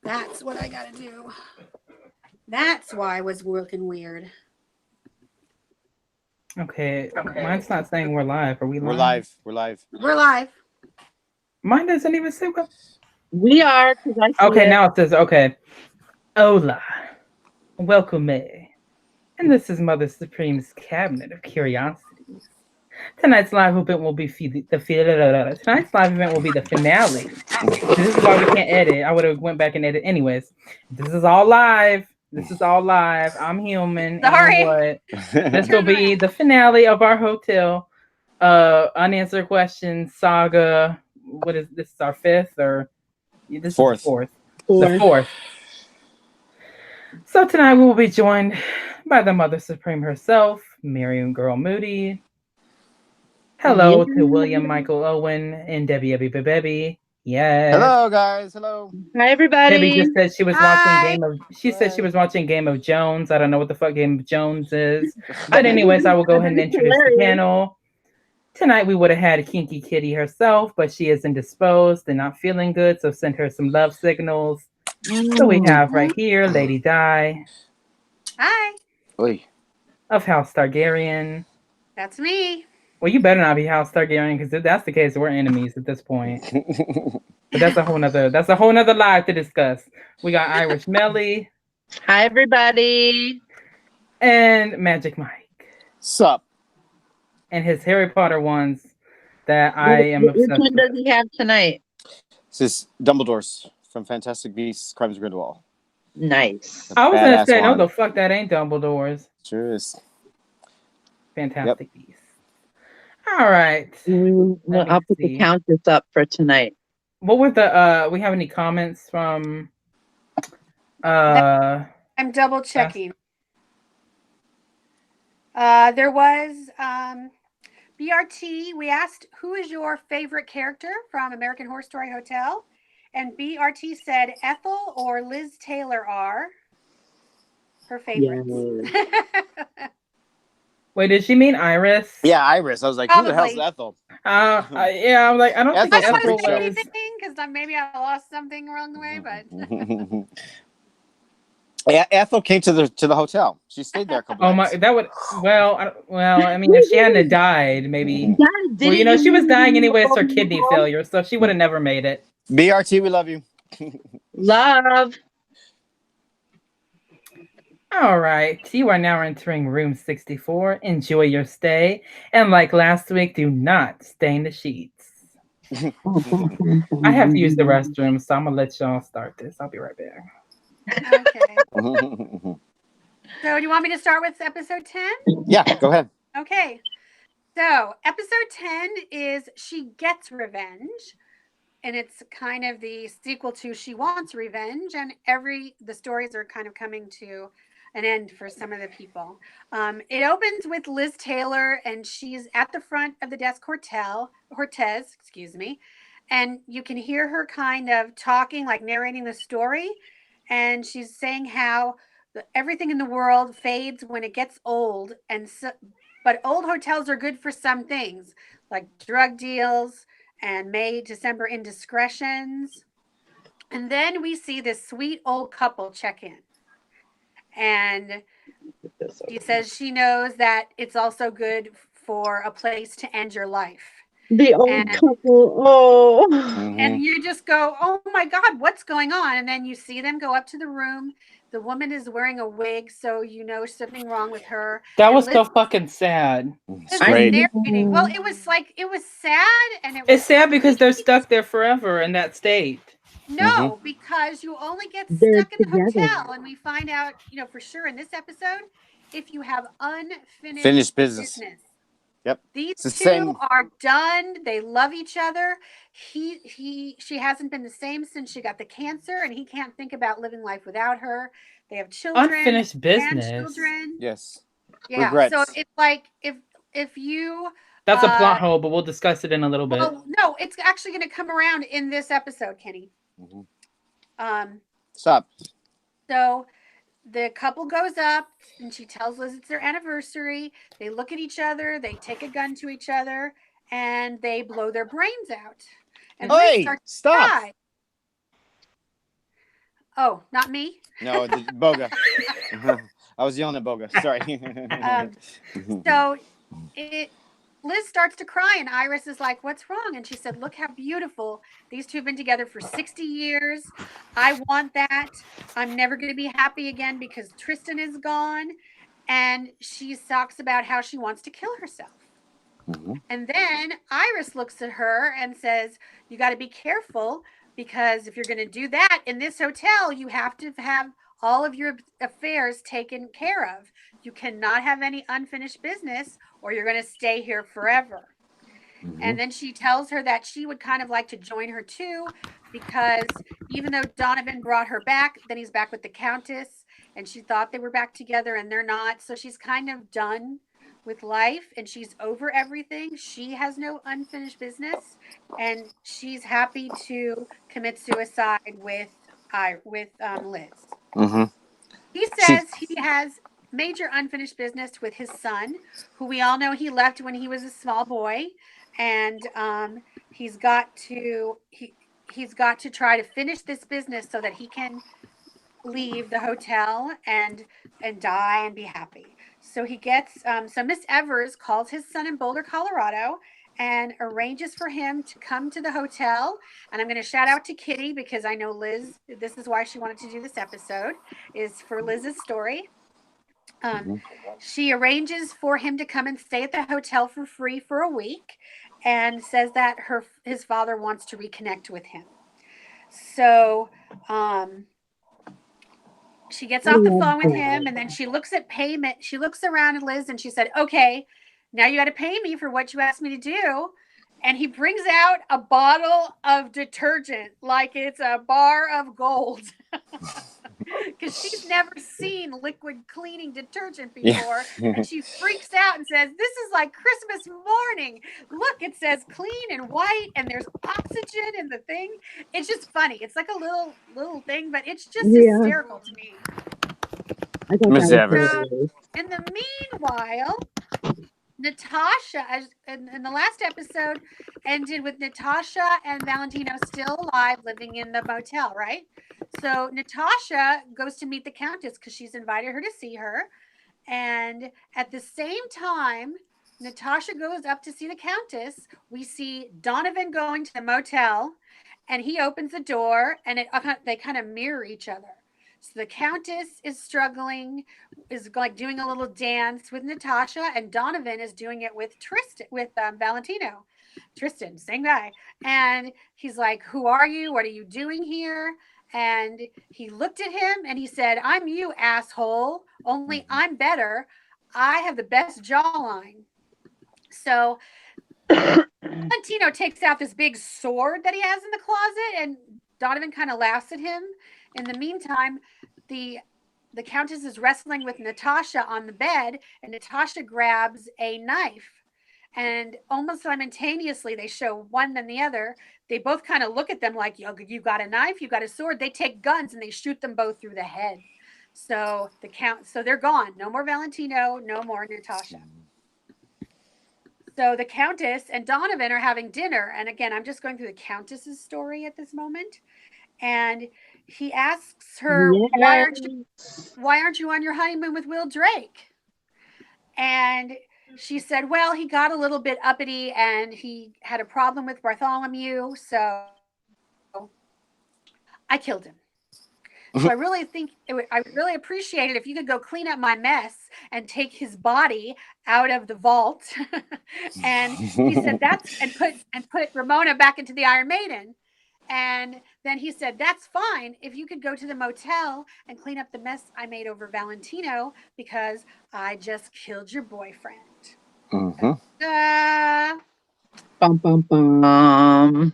That's what I gotta do. That's why I was working weird. Okay, mine's not saying we're live. Are we live? We're live. We're live. We're live. Mine doesn't even say what. We are, because I see Okay, it. now it says okay. Hola, welcome, and this is Mother Supreme's Cabinet of Curiosities. Tonight's live event will be tonight's live event will be the finale. This is why we can't edit. I would have went back and edit anyways. This is all live. This is all live. I'm human. Sorry. And what? This will be the finale of our hotel unanswered questions saga. What is this? Is our fifth or this Fourth. is the fourth. The fourth. So tonight we will be joined by the Mother Supreme herself, Miriam Girl Moody. Hello to William Michael Owen and Debbie Baby. Yes. Hello, guys. Hello. Hi, everybody. Debbie just said she was Hi. watching Game of. She said she was watching Game of Jones. I don't know what the fuck Game of Jones is, but anyways, I will go ahead and introduce the panel. Tonight we would have had Kinky Kitty herself, but she is indisposed and not feeling good, so send her some love signals. So we have right here Lady Di Hi. Oi. of House Targaryen. That's me. Well, you better not be House Targaryen, because if that's the case, we're enemies at this point. But that's a whole nother live to discuss. We got Irish Melly Hi, everybody. and Magic Mike Sup? and his Harry Potter ones that I am Which obsessed one does with. he have tonight? This is Dumbledore's from Fantastic Beasts, Crimes of Grindelwald. Nice. I was gonna Badass say, no, wand. the fuck that ain't Dumbledore's. Sure is. Fantastic Beasts. All right. Let me I'll put see. the countess up for tonight. What were the we have any comments from I'm double checking. There was BRT. We asked who is your favorite character from American Horror Story Hotel, and BRT said Ethel or Liz Taylor are her favorites. Wait, did she mean Iris? Yeah, Iris. I was like, who the hell's Probably. Ethel? Yeah, I'm like, I don't think Ethel's I don't Ethel want to say was. anything because maybe I lost something along the way, but Yeah, Ethel came to the hotel. She stayed there a couple Oh my, nights. that would well. I mean, if she hadn't have died, maybe. Guys, Well, you know, she was dying anyways for didn't kidney failure, so she would have never made it. BRT, we love you. Love. All right, you are now entering room 64. Enjoy your stay, and like last week, do not stain the sheets. I have to use the restroom, so I'm gonna let y'all start this. I'll be right back. okay. So, do you want me to start with episode 10? Yeah, go ahead. Okay. So, episode 10 is She Gets Revenge. And it's kind of the sequel to She Wants Revenge. And the stories are kind of coming to an end for some of the people. It opens with Liz Taylor, and she's at the front of the desk Hortez, excuse me. And you can hear her kind of talking, like narrating the story. And she's saying how everything in the world fades when it gets old. But old hotels are good for some things, like drug deals and May, December indiscretions. And then we see this sweet old couple check in. And she says she knows that it's also good for a place to end your life. The old couple. Oh. And you just go, oh my God, what's going on? And then you see them go up to the room. The woman is wearing a wig, so you know something wrong with her. That was so fucking sad. It's great. Well, it was sad, and it's sad because they're stuck there forever in that state. No, because you only get stuck in the hotel, and we find out, for sure in this episode, if you have unfinished business. Yep. These two are done. They love each other. She hasn't been the same since she got the cancer, and he can't think about living life without her. They have children. Unfinished business. Grandchildren. Yes. Yeah. Regrets. So it's like if you. That's a plot hole, but we'll discuss it in a little bit. Well, no, it's actually going to come around in this episode, Kenny. Stop. So the couple goes up, and she tells Liz it's their anniversary. They look at each other, they take a gun to each other, and they blow their brains out. And Liz starts to cry. Oh, not me. No, the Boga. I was yelling at Boga. Sorry. So it Liz starts to cry and Iris is like, "What's wrong?" And she said, "Look how beautiful. These two have been together for 60 years. I want that. I'm never going to be happy again because Tristan is gone." And she talks about how she wants to kill herself. And then Iris looks at her and says, "You got to be careful because if you're going to do that in this hotel, you have to have all of your affairs taken care of. You cannot have any unfinished business or you're going to stay here forever." And then she tells her that she would kind of like to join her too, because even though Donovan brought her back, then he's back with the Countess, and she thought they were back together and they're not. So she's kind of done with life and she's over everything. She has no unfinished business and she's happy to commit suicide with Liz. He says he has major unfinished business with his son, who we all know he left when he was a small boy, and he's got to try to finish this business so that he can leave the hotel and die and be happy. So he gets so Miss Evers calls his son in Boulder, Colorado, and arranges for him to come to the hotel. And I'm going to shout out to Kitty because I know Liz. This is why she wanted to do this episode, is for Liz's story. She arranges for him to come and stay at the hotel for free for a week, and says that his father wants to reconnect with him. So she gets off the phone with him, and then she looks at payment. She looks around at Liz and she said, "Okay, now you got to pay me for what you asked me to do." And he brings out a bottle of detergent like it's a bar of gold. Because she's never seen liquid cleaning detergent before. And she freaks out and says, "This is like Christmas morning. Look, it says clean and white and there's oxygen in the thing." It's just funny. It's like a little thing, but it's just hysterical to me. I thought Miss that was Evers. hilarious. In the meanwhile, Natasha, in the last episode, ended with Natasha and Valentino still alive, living in the motel, right? So Natasha goes to meet the Countess because she's invited her to see her. And at the same time, Natasha goes up to see the Countess. We see Donovan going to the motel, and he opens the door, and they kind of mirror each other. So the Countess is struggling, is like doing a little dance with Natasha, and Donovan is doing it with Valentino. Tristan, same guy. And he's like, "Who are you? What are you doing here?" And he looked at him and he said, "I'm you, asshole. Only I'm better. I have the best jawline." So Valentino takes out this big sword that he has in the closet, and Donovan kind of laughs at him. In the meantime, the Countess is wrestling with Natasha on the bed, and Natasha grabs a knife. And almost simultaneously, they show one then the other. They both kind of look at them like, "You got a knife, you got a sword." They take guns and they shoot them both through the head. So they're gone. No more Valentino, no more Natasha. So the Countess and Donovan are having dinner. And again, I'm just going through the Countess's story at this moment. And he asks her, why aren't you on your honeymoon with Will Drake? And she said, "Well, he got a little bit uppity and he had a problem with Bartholomew, so I killed him. So I really appreciate it if you could go clean up my mess and take his body out of the vault." And he said and put Ramona back into the Iron Maiden. And then he said, "That's fine if you could go to the motel and clean up the mess I made over Valentino because I just killed your boyfriend." Bum, bum, bum.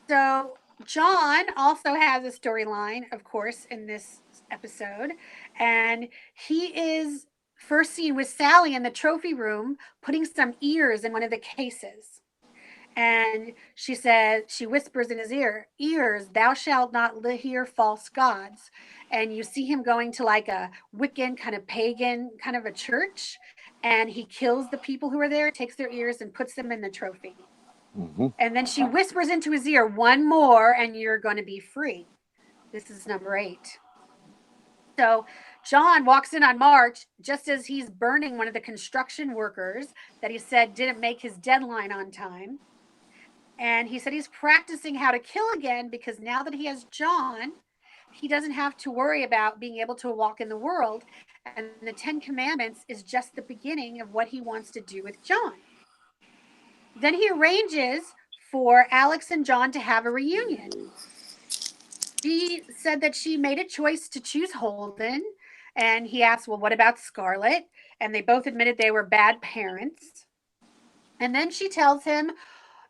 So John also has a storyline, of course, in this episode. And he is first seen with Sally in the trophy room putting some ears in one of the cases. And she whispers in his ears, "Thou shalt not hear false gods." And you see him going to like a Wiccan kind of pagan kind of a church. And he kills the people who are there, takes their ears and puts them in the trophy. And then she whispers into his ear, "One more and you're going to be free." This is number 8. So John walks in on March just as he's burning one of the construction workers that he said didn't make his deadline on time. And he said he's practicing how to kill again because now that he has John, he doesn't have to worry about being able to walk in the world. And the 10 Commandments is just the beginning of what he wants to do with John. Then he arranges for Alex and John to have a reunion. She said that she made a choice to choose Holden. And he asked, well, what about Scarlett? And they both admitted they were bad parents. And then she tells him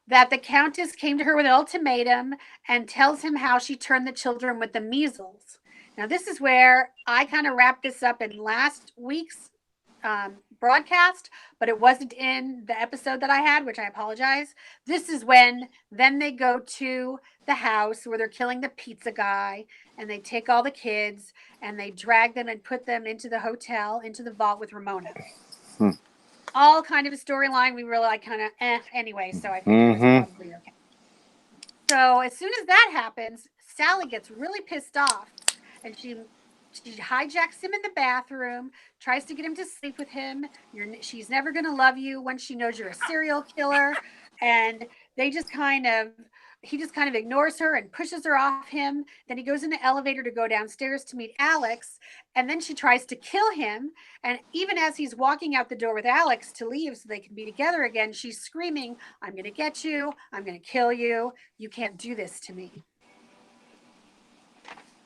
that the Countess came to her with an ultimatum and tells him how she turned the children with the measles. Now, this is where I kind of wrapped this up in last week's broadcast, but it wasn't in the episode that I had, which I apologize. This is when then they go to the house where they're killing the pizza guy, and they take all the kids and they drag them and put them into the hotel, into the vault with Ramona. All kind of a storyline we really like, kind of anyway, so I figured it was probably okay. So as soon as that happens, Sally gets really pissed off, and she hijacks him in the bathroom, tries to get him to sleep with him. She's never going to love you when she knows you're a serial killer. And he just kind of ignores her and pushes her off him. Then he goes in the elevator to go downstairs to meet Alex. And then she tries to kill him. And even as he's walking out the door with Alex to leave so they can be together again, she's screaming, I'm going to get you. I'm going to kill you. You can't do this to me.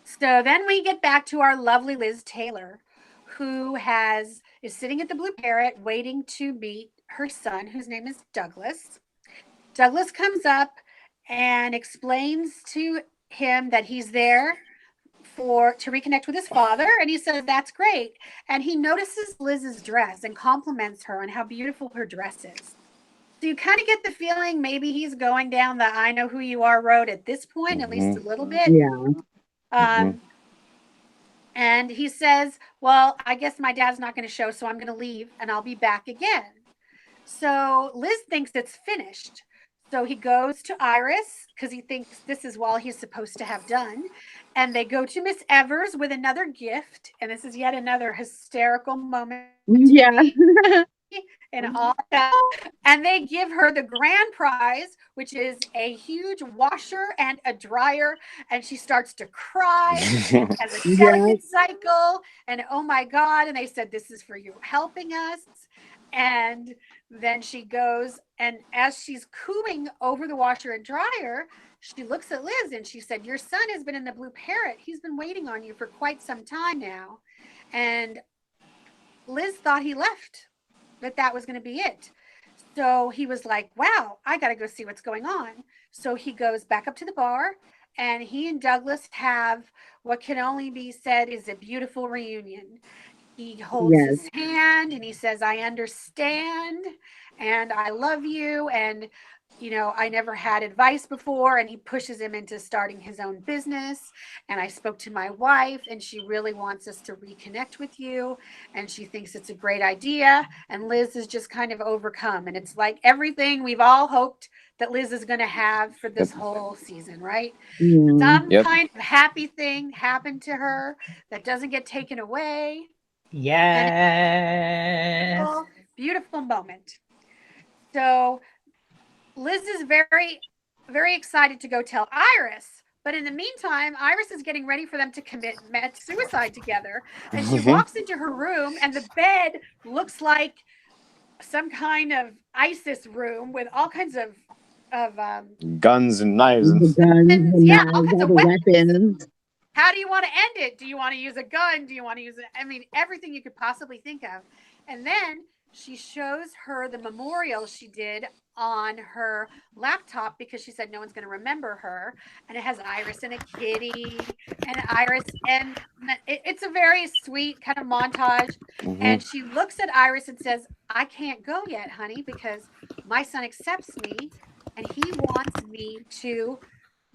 So then we get back to our lovely Liz Taylor, who is sitting at the Blue Parrot waiting to meet her son, whose name is Douglas. Douglas comes up and explains to him that he's there to reconnect with his father, and he says that's great. And he notices Liz's dress and compliments her on how beautiful her dress is. So you kind of get the feeling maybe he's going down the I know who you are road at this point, at least a little bit. Yeah. And he says, well, I guess my dad's not going to show, so I'm going to leave and I'll be back again. So Liz thinks it's finished. So he goes to Iris because he thinks this is all he's supposed to have done. And they go to Miss Evers with another gift. And this is yet another hysterical moment. Yeah. And all that. And they give her the grand prize, which is a huge washer and a dryer. And she starts to cry and has a second cycle. And oh my God. And they said, this is for you helping us. And then she goes, and as she's cooing over the washer and dryer, she looks at Liz and she said, your son has been in the Blue Parrot. He's been waiting on you for quite some time now. And Liz thought he left, that was going to be it. So he was like, wow, I got to go see what's going on. So he goes back up to the bar, and he and Douglas have what can only be said is a beautiful reunion. He holds his hand and he says, I understand and I love you. And, you know, I never had advice before. And he pushes him into starting his own business. And I spoke to my wife and she really wants us to reconnect with you. And she thinks it's a great idea. And Liz is just kind of overcome. And it's like everything we've all hoped that Liz is going to have for this whole season, right? Some kind of happy thing happened to her that doesn't get taken away. Yes. Beautiful moment. So Liz is very, very excited to go tell Iris. But in the meantime, Iris is getting ready for them to commit suicide together. And she walks into her room and the bed looks like some kind of ISIS room with all kinds of guns and knives. All kinds of weapons. How do you want to end it? Do you want to use a gun? Do you want to use everything you could possibly think of. And then she shows her the memorial she did on her laptop because she said no one's going to remember her. And it has Iris and a kitty and Iris. And it's a very sweet kind of montage. And she looks at Iris and says, I can't go yet, honey, because my son accepts me and he wants me to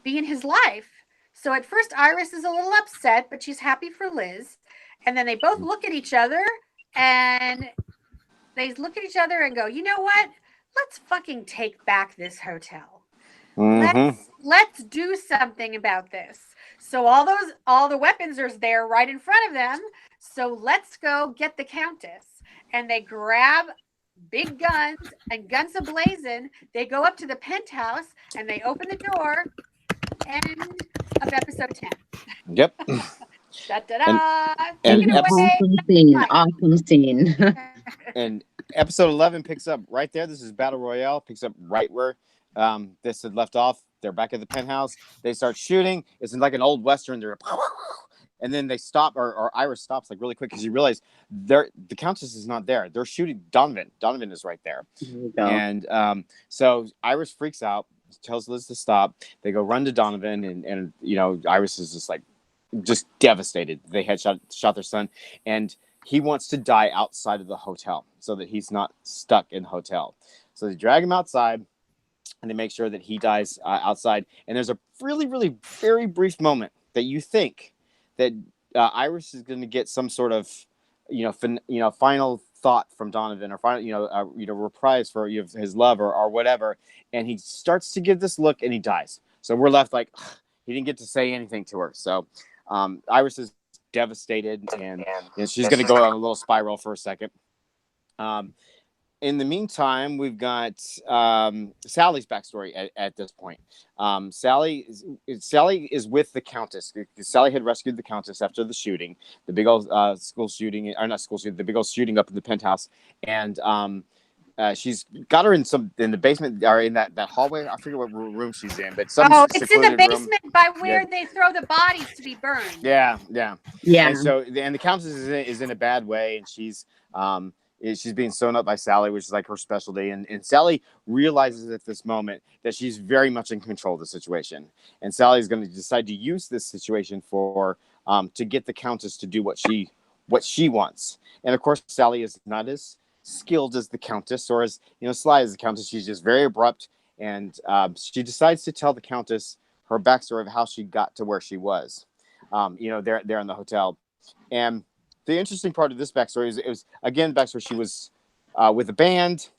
be in his life. So at first, Iris is a little upset, but she's happy for Liz. And then they both look at each other and go, you know what? Let's fucking take back this hotel. Let's do something about this. So all the weapons are there right in front of them. So let's go get the Countess. And they grab big guns and guns ablazing. They go up to the penthouse and they open the door. End of episode 10. Yep. Da da da. And Take it away. Awesome scene. Mike. Awesome scene. And episode 11 picks up right there. This is Battle Royale. Picks up right where this had left off. They're back at the penthouse. They start shooting. It's like an old western. They're and then they stop, or Iris stops like really quick because you realize the Countess is not there. They're shooting Donovan. Donovan is right there. And so Iris freaks out, tells Liz to stop. They go run to Donovan, and you know, Iris is just devastated. They had shot their son, and he wants to die outside of the hotel so that he's not stuck in the hotel. So they drag him outside, and they make sure that he dies outside. And there's a really, really very brief moment that you think that Iris is going to get some sort of, final thought from Donovan, or final, reprise for his love or whatever. And he starts to give this look, and he dies. So we're left like, he didn't get to say anything to her. So Iris is devastated, and she's going to go on a little spiral for a second. In the meantime, we've got Sally's backstory at this point. Sally is with the Countess. Sally had rescued the Countess after the shooting, the big old school shooting, or not school shooting, the big old shooting up in the penthouse. And she's got her in the basement, or in that hallway. I forget what room she's in, but it's in the basement room. by where they throw the bodies to be burned. Yeah. Yeah. And the Countess is in a bad way, and she's being sewn up by Sally, which is like her specialty. And Sally realizes at this moment that she's very much in control of the situation. And Sally is going to decide to use this situation for to get the Countess to do what she wants. And of course, Sally is not as skilled as the Countess, or as sly as the Countess. She's just very abrupt, and she decides to tell the Countess her backstory of how she got to where she was. There in the hotel. And the interesting part of this backstory is it was, again, backstory. She was with a band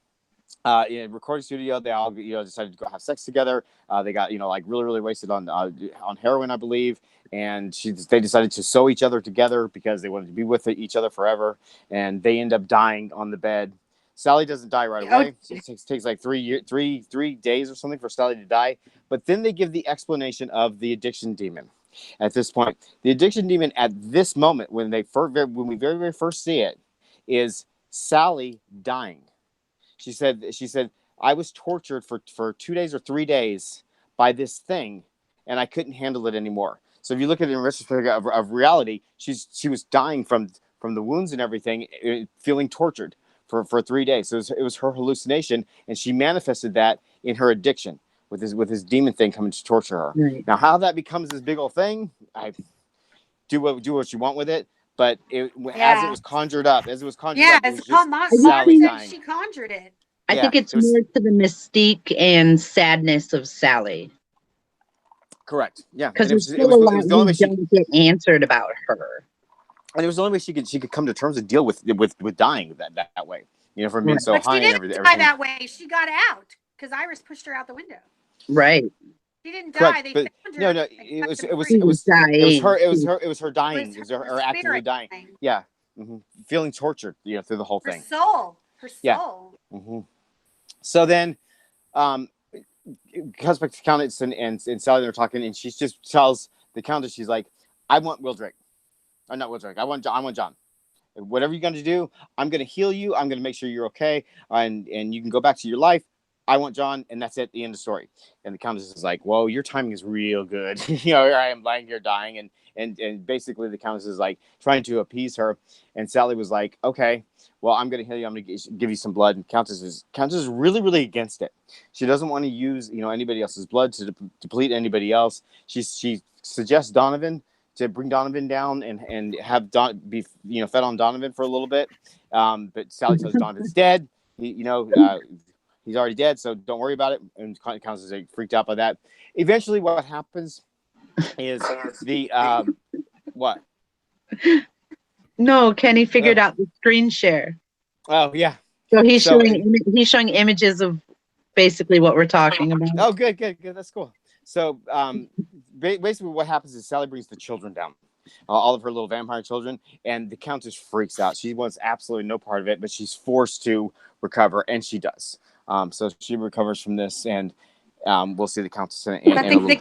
in a recording studio. They all decided to go have sex together. They got really, really wasted on heroin, I believe. And they decided to sew each other together because they wanted to be with each other forever. And they end up dying on the bed. Sally doesn't die right away. It takes like 3 days or something for Sally to die. But then they give the explanation of the addiction demon. At this point, the addiction demon at this moment, when we very, very first see it, is Sally dying. She said, I was tortured for 2 days or 3 days by this thing, and I couldn't handle it anymore. So if you look at it in retrospect of reality, she was dying from the wounds and everything, feeling tortured for 3 days. So it was her hallucination, and she manifested that in her addiction, with his demon thing coming to torture her. Right. Now, how that becomes this big old thing, I do what you want with it. But as it was conjured up, it was just Sally dying. She conjured it. I think it's more to the mystique and sadness of Sally. Correct. Yeah, because there's still a lot we don't get answered about her. And it was the only way she could come to terms and deal with dying that way. From being so high and everything. Die that way. She got out because Iris pushed her out the window. Right. She didn't die. They found her. No. It was her. It was her dying. It was her actively dying. Yeah. Mm-hmm. Feeling tortured. Through the whole thing. Her soul. Yeah. Mm-hmm. So then, comes back to the Countess and Sally. They're talking, and she just tells the Countess, she's like, "I want Wildrake. Or not Wildrake. I want John. Whatever you're going to do, I'm going to heal you. I'm going to make sure you're okay, and you can go back to your life. I want John," and that's it. The end of the story. And the Countess is like, "Whoa, your timing is real good." Here I am lying here dying, and basically the Countess is like trying to appease her. And Sally was like, "Okay, well, I'm going to heal you. I'm going to give you some blood." And Countess is really, really against it. She doesn't want to use anybody else's blood to deplete anybody else. She suggests Donovan, to bring Donovan down and have be fed on Donovan for a little bit. But Sally says Donovan's dead. He's already dead, so don't worry about it. And Countess is freaked out by that. Eventually, what happens is the what? No, Kenny figured out the screen share. Oh yeah. So he's showing images of basically what we're talking about. Oh, good. That's cool. So basically what happens is Sally brings the children down, all of her little vampire children, and the Countess freaks out. She wants absolutely no part of it, but she's forced to recover, and she does. So she recovers from this, and we'll see the Countess in But a little bit.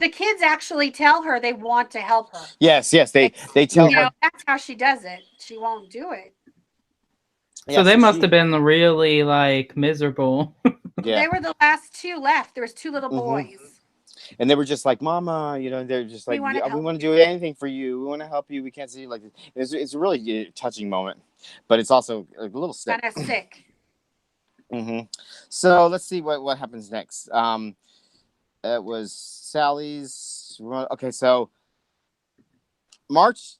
the kids actually tell her they want to help her. Yes, they tell her. That's how she does it. She won't do it. So they must have been really like miserable. Yeah. They were the last two left. There was two little boys. And they were just like, Mama, they're just like, we want to do anything for you. We want to help you. We can't see you like this. It's a really touching moment, but it's also a little sick. Kind of sick. So let's see what happens next. It was Sally's. Okay, so March.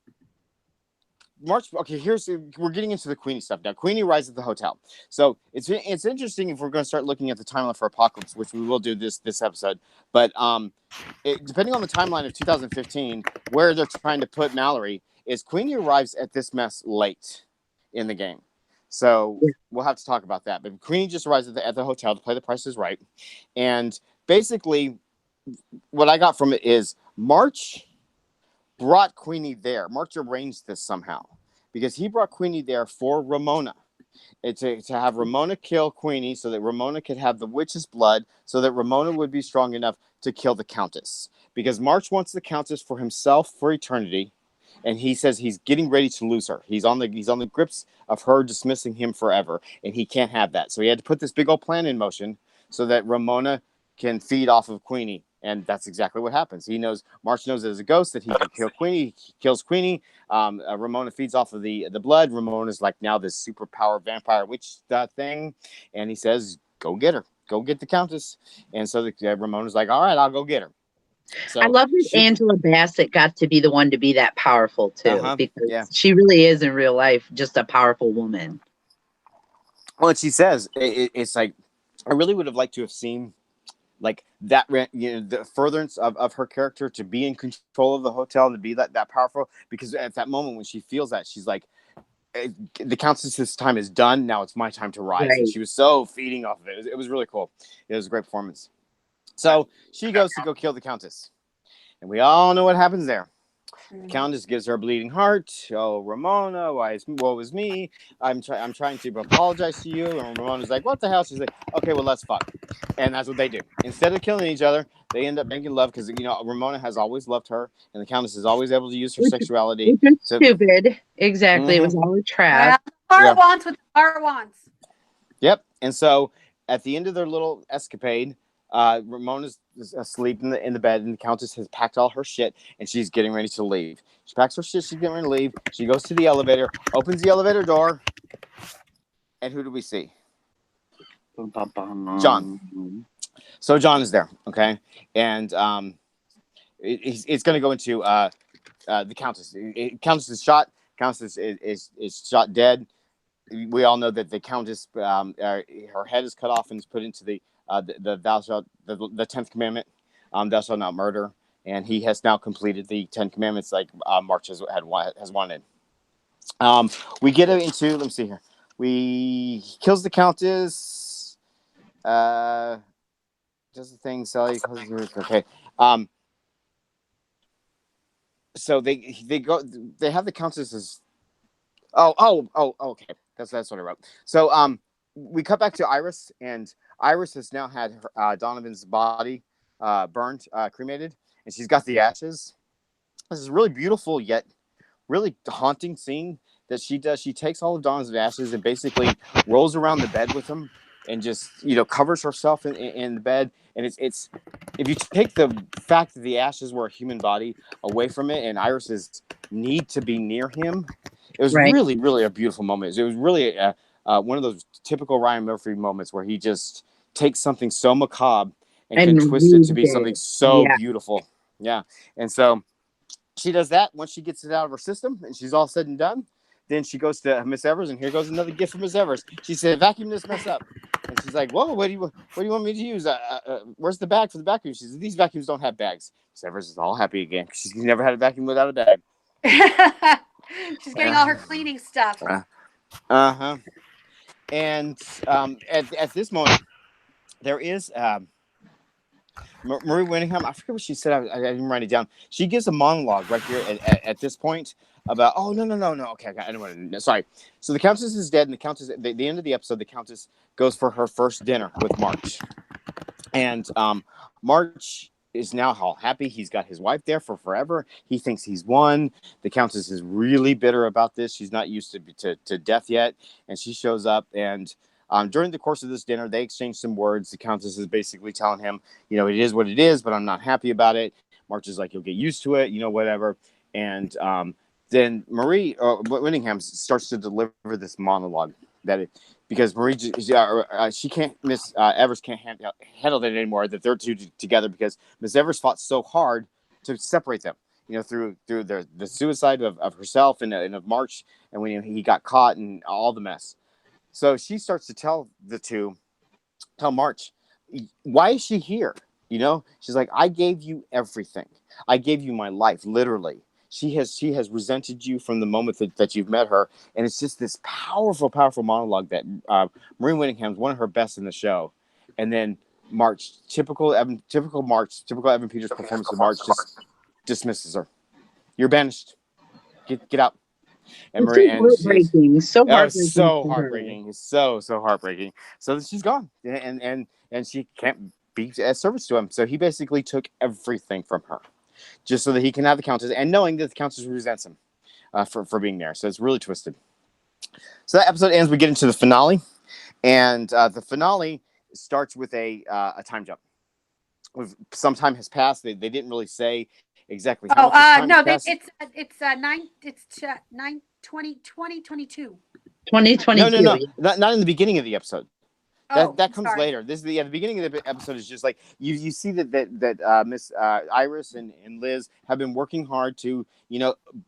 Okay, we're getting into the Queenie stuff now. Queenie arrives at the hotel. So it's interesting if we're going to start looking at the timeline for Apocalypse, which we will do this episode. But depending on the timeline of 2015, where they're trying to put Mallory, is Queenie arrives at this mess late in the game. So we'll have to talk about that. But Queenie just arrives at the hotel to play The Price is Right. And basically, what I got from it is March brought Queenie there. March arranged this somehow because he brought Queenie there for Ramona. To have Ramona kill Queenie so that Ramona could have the witch's blood so that Ramona would be strong enough to kill the Countess. Because March wants the Countess for himself for eternity. And he says he's getting ready to lose her. He's on the grips of her dismissing him forever. And he can't have that. So he had to put this big old plan in motion so that Ramona can feed off of Queenie. And that's exactly what happens. March knows as a ghost that he can kill Queenie. He kills Queenie. Ramona feeds off of the blood. Ramona's like now this superpower vampire witch thing. And he says, go get her. Go get the Countess. And so Ramona's like, all right, I'll go get her. So I love that Angela Bassett got to be the one to be that powerful too, because she really is in real life just a powerful woman. Well, and she says it's like I really would have liked to have seen like that, the furtherance of her character to be in control of the hotel, to be that powerful, because at that moment when she feels that, she's like, the Countess's time is done. Now it's my time to rise. Right. And she was so feeding off of it. It was really cool. It was a great performance. So she goes to go kill the Countess. And we all know what happens there. The Countess gives her a bleeding heart. Oh, Ramona, woe is me. I'm trying to apologize to you. And Ramona's like, what the hell? She's like, okay, well, let's fuck. And that's what they do. Instead of killing each other, they end up making love because, Ramona has always loved her. And the Countess is always able to use her sexuality. Stupid. Exactly. It was all a trap. Heart wants what the heart wants. Yep. And so at the end of their little escapade, Ramona's asleep in the bed, and the Countess has packed all her shit, and she's getting ready to leave. She packs her shit, she's getting ready to leave. She goes to the elevator, opens the elevator door, and who do we see? John. So John is there, okay? And it's going to go into the Countess. Countess is shot. Countess is shot dead. We all know that the Countess, her head is cut off and is put into the 10th commandment, thou shalt not murder, and he has now completed the 10 commandments like March has wanted. We get into, let me see here, he kills the Countess, does the thing, Sally, okay. So they have the Countess as okay, that's what I wrote. So we cut back to Iris, and Iris has now had Donovan's body burned, cremated, and she's got the ashes. This is really beautiful yet really haunting scene that she does. She takes all of Donovan's ashes and basically rolls around the bed with them and just covers herself in the bed. And it's if you take the fact that the ashes were a human body away from it, and Iris's need to be near him, it was really, really a beautiful moment. It was really one of those typical Ryan Murphy moments where he just takes something so macabre and can twist it to be something so beautiful. Yeah. And so she does that. Once she gets it out of her system and she's all said and done, then she goes to Miss Evers, and here goes another gift from Miss Evers. She said, vacuum this mess up. And she's like, whoa, what do you want me to use? Where's the bag for the vacuum? She says, these vacuums don't have bags. Miss Evers is all happy again because she's never had a vacuum without a bag. She's getting all her cleaning stuff. And at this moment, there is Marie Winningham, I forget what she said. I didn't write it down. She gives a monologue right here at this point about, oh, no. Okay, I don't want to. Sorry. So the Countess is dead, and the Countess, at the end of the episode, the Countess goes for her first dinner with March. And March is now all happy. He's got his wife there for forever. He thinks he's won. The Countess is really bitter about this. She's not used to death yet. And she shows up, and during the course of this dinner, they exchange some words. The Countess is basically telling him, it is what it is, but I'm not happy about it. March is like, you'll get used to it, whatever. And then Marie Winningham starts to deliver this monologue because Marie, she can't, Miss Evers can't handle it anymore, that they're two together, because Miss Evers fought so hard to separate them, through the suicide of herself and of March, and when he got caught and all the mess. So she starts to tell March, why is she here? She's like, I gave you everything. I gave you my life, literally. She has resented you from the moment that you've met her. And it's just this powerful, powerful monologue that Marie Winningham is one of her best in the show. And then March, typical Evan Peters performance of March, just dismisses her. You're banished. Get out. And Marie, heartbreaking. So heartbreaking. So heartbreaking. So heartbreaking. So she's gone. And she can't be of service to him. So he basically took everything from her, just so that he can have the Countess, and knowing that the Countess resents him for being there. So it's really twisted. So that episode ends. We get into the finale, and the finale starts with a time jump. Some time has passed. They didn't really say exactly how much time has passed. It's 2022. 2022. No. Not in the beginning of the episode. That comes sorry. later. This is the beginning of the episode is just like you see that Miss Iris and Liz have been working hard to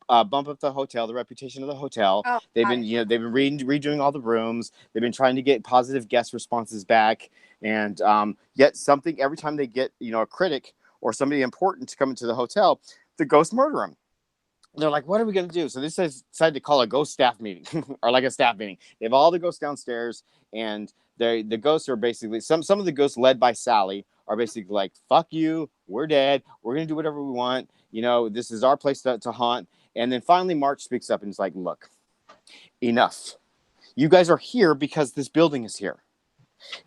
bump up the hotel, the reputation of the hotel. They've been redoing all the rooms. They've been trying to get positive guest responses back, and yet something every time they get a critic or somebody important to come into the hotel, the ghosts murder them. They're like, what are we going to do? So they decided to call a ghost staff meeting or like a staff meeting. They have all the ghosts downstairs, and the ghosts are basically some of the ghosts led by Sally are basically like, fuck you. We're dead. We're going to do whatever we want. This is our place to haunt. And then finally March speaks up and is like, look, enough. You guys are here because this building is here.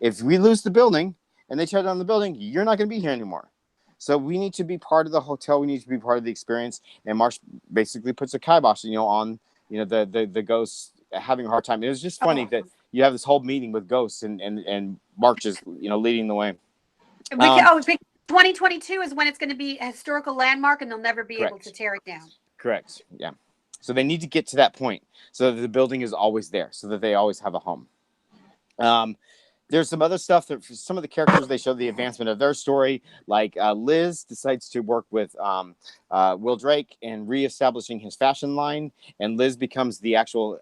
If we lose the building and they tear down the building, you're not going to be here anymore. So we need to be part of the hotel. We need to be part of the experience. And March basically puts a kibosh, on, the ghosts having a hard time. It was just funny that you have this whole meeting with ghosts and March is, leading the way. 2022 is when it's going to be a historical landmark and they'll never be able to tear it down. Correct. Yeah. So they need to get to that point so that the building is always there, so that they always have a home. There's some other stuff that for some of the characters, they show the advancement of their story. Like Liz decides to work with Will Drake in reestablishing his fashion line. And Liz becomes the actual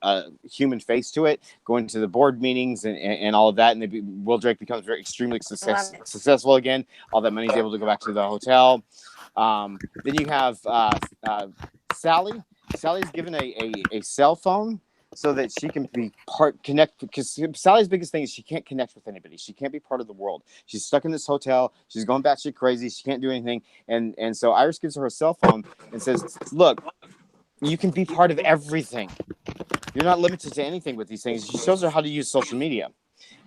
human face to it, going to the board meetings and all of that. And Will Drake becomes extremely successful again. All that money is able to go back to the hotel. Then you have Sally. Sally's given a cell phone, so that she can be connect, because Sally's biggest thing is she can't connect with anybody. She can't be part of the world. She's stuck in this hotel. She's going batshit crazy. She can't do anything. And so Iris gives her a cell phone and says, look, you can be part of everything. You're not limited to anything with these things. She shows her how to use social media.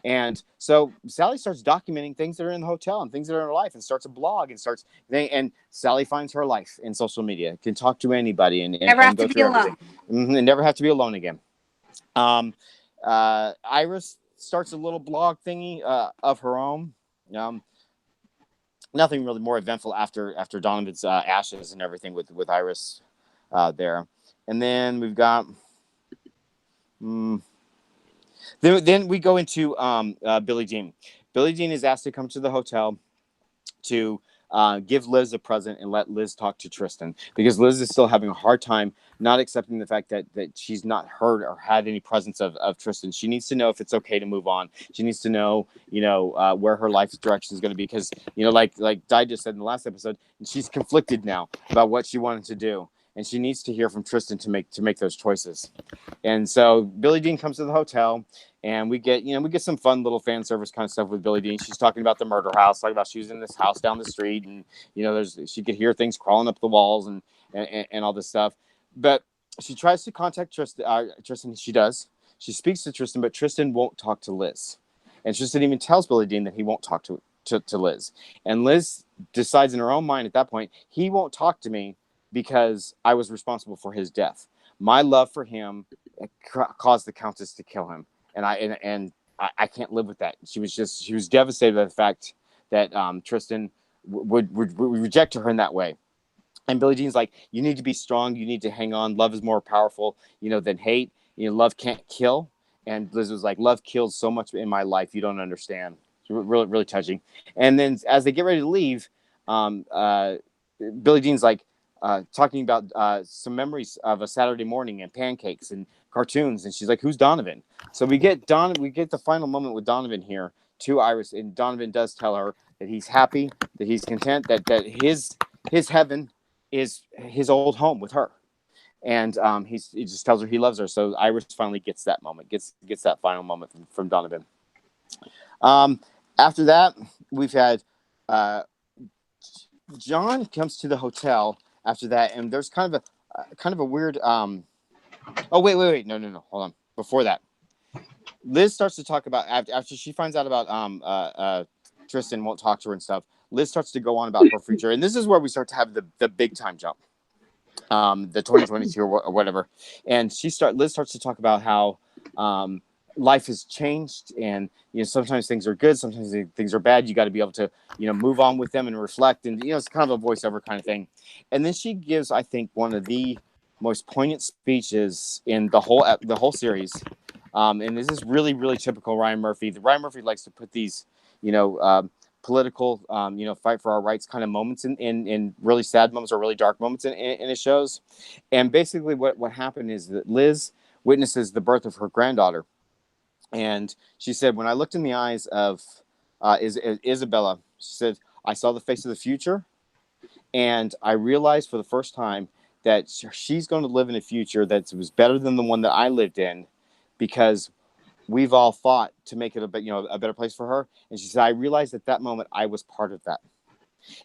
And so Sally starts documenting things that are in the hotel and things that are in her life, and starts a blog and Sally finds her life in social media, can talk to anybody and never have to be alone. And never have to be alone again. Iris starts a little blog thingy of her own. Nothing really more eventful after Donovan's ashes and everything with Iris there. And then we've got then we go into Billie Jean. Billie Jean is asked to come to the hotel to give Liz a present and let Liz talk to Tristan, because Liz is still having a hard time not accepting the fact that she's not heard or had any presence of Tristan. She needs to know if it's okay to move on. She needs to know, where her life direction is going to be, because, like Di just said in the last episode, she's conflicted now about what she wanted to do, and she needs to hear from Tristan to make those choices. And so Billie Dean comes to the hotel, and we get some fun little fan service kind of stuff with Billie Dean. She's talking about the murder house, talking about she was in this house down the street, and she could hear things crawling up the walls and all this stuff. But she tries to contact Tristan. She does. She speaks to Tristan, but Tristan won't talk to Liz. And Tristan even tells Billie Dean that he won't talk to Liz. And Liz decides in her own mind at that point, he won't talk to me because I was responsible for his death. My love for him caused the Countess to kill him. And I can't live with that. She was devastated by the fact that Tristan would reject her in that way. And Billie Dean's like, you need to be strong. You need to hang on. Love is more powerful, than hate. Love can't kill. And Liz was like, love killed so much in my life. You don't understand. It's really, really touching. And then as they get ready to leave, Billie Dean's like talking about some memories of a Saturday morning and pancakes and cartoons. And she's like, who's Donovan? So we get the final moment with Donovan here to Iris. And Donovan does tell her that he's happy, that he's content, that his heaven is his old home with her. And he just tells her he loves her. So Iris finally gets that moment, gets that final moment from Donovan. After that, we've had John comes to the hotel after that, and there's kind of a weird. Oh wait, no, hold on. Before that, Liz starts to talk about after she finds out about Tristan won't talk to her and stuff. Liz starts to go on about her future, and this is where we start to have the big time jump. The 2022 or whatever, and Liz starts to talk about how life has changed, and sometimes things are good, sometimes things are bad. You got to be able to move on with them and reflect, and it's kind of a voiceover kind of thing. And then she gives, I think, one of the most poignant speeches in the whole series, and this is really, really typical Ryan Murphy. Ryan Murphy likes to put these political, fight for our rights kind of moments in really sad moments or really dark moments in his shows. And basically what happened is that Liz witnesses the birth of her granddaughter. And she said, when I looked in the eyes of Isabella, she said, I saw the face of the future. And I realized for the first time that she's going to live in a future that was better than the one that I lived in, because we've all fought to make it a better place for her. And she said, I realized at that moment I was part of that.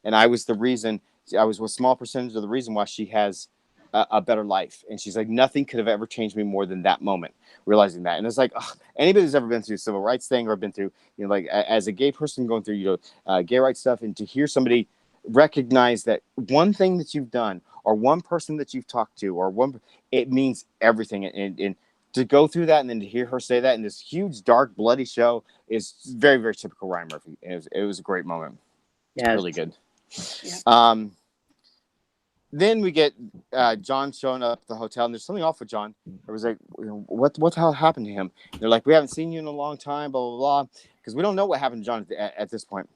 And I was a small percentage of the reason why she has a better life. And she's like, nothing could have ever changed me more than that moment, realizing that. And it's like, anybody who's ever been through a civil rights thing or been through, as a gay person going through, gay rights stuff, and to hear somebody recognize that one thing that you've done or one person that you've talked to it means everything. And to go through that and then to hear her say that in this huge, dark, bloody show is very, very typical Ryan Murphy. It was a great moment. Yeah, really good. Yeah. Then we get John showing up at the hotel, and there's something off with John. It was like, what the hell happened to him? And they're like, we haven't seen you in a long time, blah, blah, blah, because we don't know what happened to John at this point.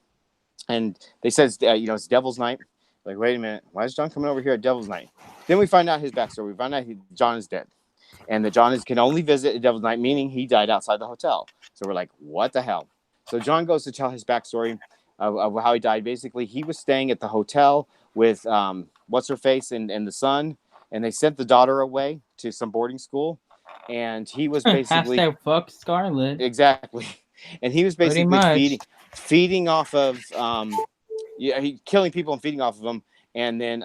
And they said, it's Devil's Night. Like, wait a minute, why is John coming over here at Devil's Night? Then we find out his backstory. We find out John is dead. And that John can only visit at Devil's Night, meaning he died outside the hotel. So we're like, what the hell? So John goes to tell his backstory of how he died. Basically, he was staying at the hotel with what's-her-face and the son, and they sent the daughter away to some boarding school. And he was basically... Hashtag fuck Scarlet. Exactly. And he was basically feeding off of... killing people and feeding off of them. And then,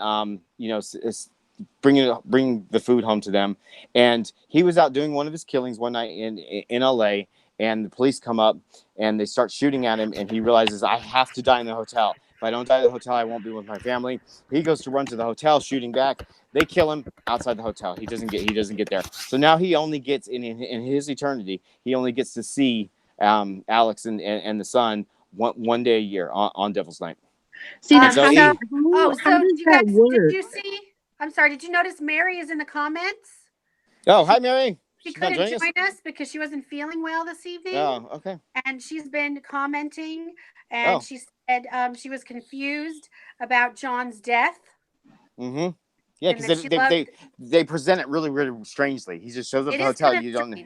bring the food home to them. And he was out doing one of his killings one night in LA, and the police come up and they start shooting at him, and he realizes, I have to die in the hotel. If I don't die in the hotel, I won't be with my family. He goes to run to the hotel, shooting back. They kill him outside the hotel. He doesn't get there. So now he only gets in his eternity, he only gets to see Alex and the son one day a year on Devil's Night. See, how does that work? Did you see? I'm sorry. Did you notice Mary is in the comments? Oh, hi, Mary. She couldn't join us because she wasn't feeling well this evening. Oh, okay. And she's been commenting, and she said she was confused about John's death. Mm-hmm. Yeah, because they present it really, really strangely. He just shows up at the hotel. You don't know.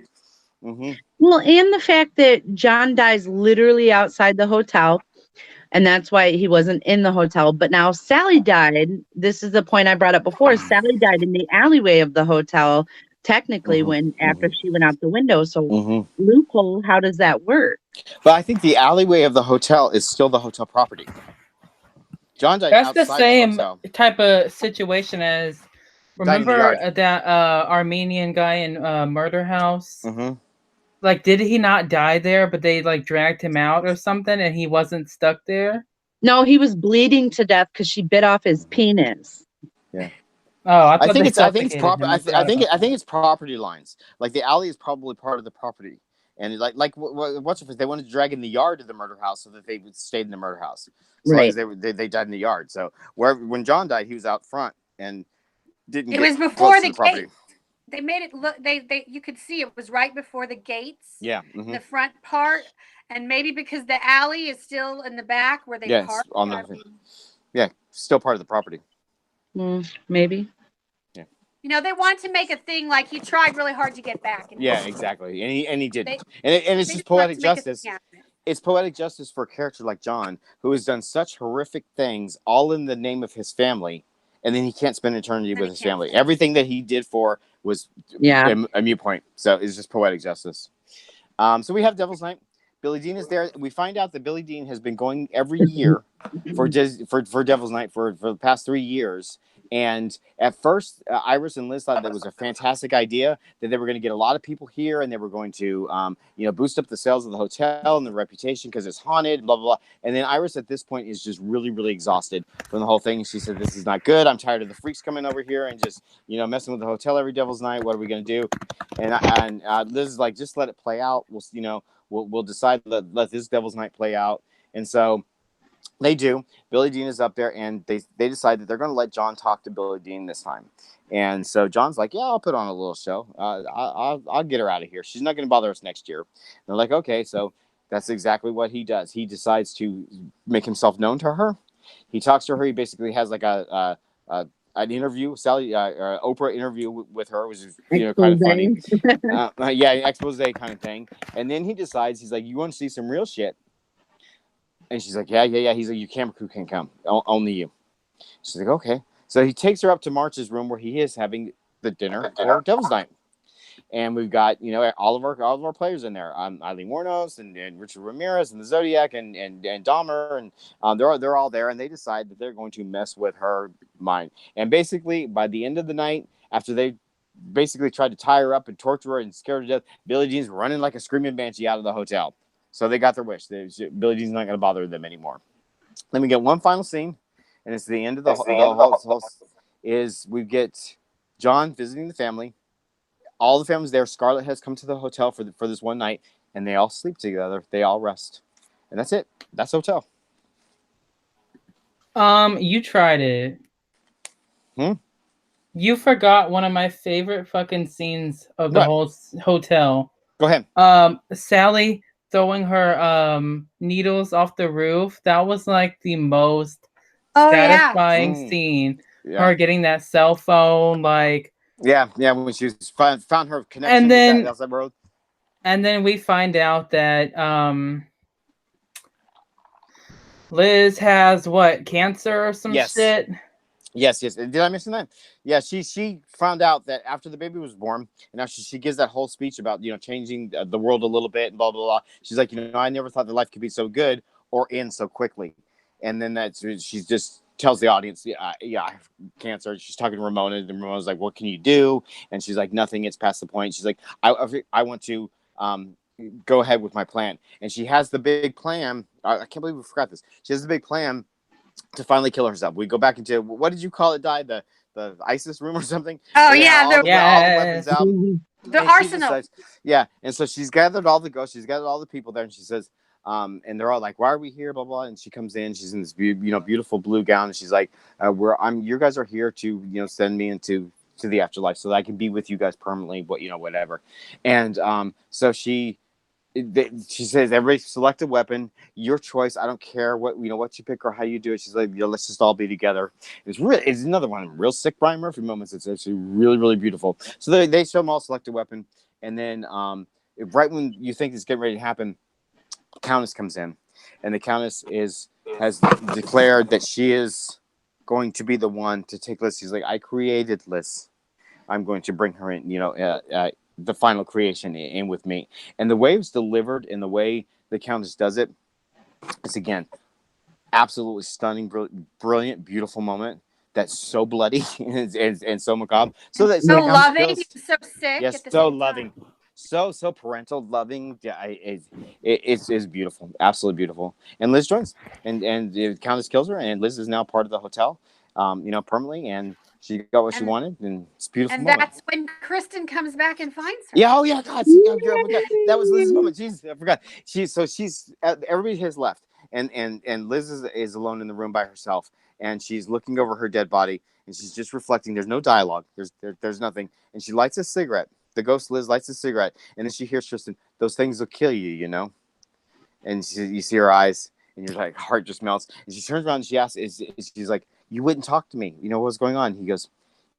Mm-hmm. Well, and the fact that John dies literally outside the hotel. And that's why he wasn't in the hotel. But now Sally died. This is the point I brought up before. Sally died in the alleyway of the hotel technically when after she went out the window. So loophole, how does that work? But I think the alleyway of the hotel is still the hotel property. John died That's the outside same the hotel. type of situation as remember that Armenian guy in Murder House. Like, did he not die there? But they like dragged him out or something, and he wasn't stuck there. No, he was bleeding to death because she bit off his penis. Yeah. Oh, I think it's proper. I think it's property lines. Like the alley is probably part of the property, and what's if they wanted to drag in the yard of the murder house so that they would stay in the murder house as long as they died in the yard. So when John died, he was out front and didn't. It was before the gate. They made it look. They you could see it was right before the gates. Yeah. The front part, and maybe because the alley is still in the back where they park. Yeah, still part of the property. Maybe. Yeah. You know, they want to make a thing like he tried really hard to get back. Yeah, exactly, and he didn't. And it's just poetic justice. It's poetic justice for a character like John, who has done such horrific things, all in the name of his family, and then he can't spend eternity with his family. Everything that he did for was a mute point. So it's just poetic justice. So we have Devil's Night. Billy Dean is there. We find out that Billy Dean has been going every year for Devil's Night for the past 3 years. And at first, Iris and Liz thought that was a fantastic idea, that they were going to get a lot of people here and they were going to, boost up the sales of the hotel and the reputation because it's haunted, blah, blah, blah. And then Iris at this point is just really, really exhausted from the whole thing. She said, this is not good. I'm tired of the freaks coming over here and just, messing with the hotel every Devil's Night. What are we going to do? And Liz is like, just let it play out. We'll decide, let this Devil's Night play out. And so they do. Billy Dean is up there, and they decide that they're going to let John talk to Billy Dean this time. And so John's like, yeah, I'll put on a little show. I'll get her out of here. She's not going to bother us next year. And they're like, okay. So that's exactly what he does. He decides to make himself known to her. He talks to her. He basically has like an interview, Oprah interview with her, which is kind of funny. Expose kind of thing. And then he decides, he's like, you want to see some real shit? And she's like, yeah. He's like, your camera crew can come. Only you. She's like, okay. So he takes her up to March's room where he is having the dinner for Devil's Night. And we've got, all of our players in there. Eileen Wuornos and Richard Ramirez and the Zodiac and Dahmer. And they're all there. And they decide that they're going to mess with her mind. And basically, by the end of the night, after they basically tried to tie her up and torture her and scare her to death, Billie Jean's running like a screaming banshee out of the hotel. So they got their wish. Billie Jean's not going to bother them anymore. Then we get one final scene, and it's the end of the whole. Is we get John visiting the family. All the family's there. Scarlett has come to the hotel for this one night, and they all sleep together. They all rest, and that's it. That's hotel. You tried it. You forgot one of my favorite fucking scenes of the whole hotel. Go ahead. Sally throwing her needles off the roof. That was like the most satisfying scene. Yeah. Her getting that cell phone, like when she found her connection with that outside road. And then we find out that Liz has cancer or some shit. Yes. Did I mention that? Yeah, she found out that after the baby was born, and now she gives that whole speech about changing the world a little bit and blah blah blah. She's like, I never thought that life could be so good or end so quickly. And then she just tells the audience, I have cancer. She's talking to Ramona, and Ramona's like, what can you do? And she's like, nothing. It's past the point. She's like, I want to go ahead with my plan. And she has the big plan. I can't believe we forgot this. She has the big plan to finally kill herself. We go back into, what did you call it, Di? The ISIS room or something? Oh, yeah. All the weapons out. The arsenal. And so she's gathered all the ghosts. She's gathered all the people there. And she says, and they're all like, why are we here? Blah, blah. And she comes in. She's in this beautiful blue gown. And she's like, you guys are here to, send me into the afterlife so that I can be with you guys permanently, whatever. And so she says, everybody select a weapon, your choice. I don't care what you pick or how you do it. She's like, let's just all be together. It's another one of them real sick Brian Murphy moments. It's actually really, really beautiful. So they show them all select a weapon. And then right when you think it's getting ready to happen, Countess comes in, and the Countess has declared that she is going to be the one to take Liz. She's like, I created Liz. I'm going to bring her in, the final creation in with me. And the way it's delivered and the way the Countess does it, it's again absolutely stunning, brilliant, beautiful moment. That's so bloody and so macabre. So that so the Countess loving, kills. so sick Yes, at the so same loving, time. so parental, loving. Yeah, it's beautiful, absolutely beautiful. And Liz joins, and the Countess kills her, and Liz is now part of the hotel, permanently, and she got what she And wanted, and it's a beautiful and moment. that's when Kristen comes back and finds her. Yeah, oh yeah, God, see, I forgot. That was Liz's moment. Jeez, I forgot. She's everybody has left, and Liz is alone in the room by herself, and she's looking over her dead body, and she's just reflecting. There's no dialogue. There's nothing, and she lights a cigarette. The ghost Liz lights a cigarette, and then she hears Tristan. Those things will kill you, And you see her eyes, and your like heart just melts. And she turns around and she asks, she's like, "You wouldn't talk to me. What's going on?" He goes,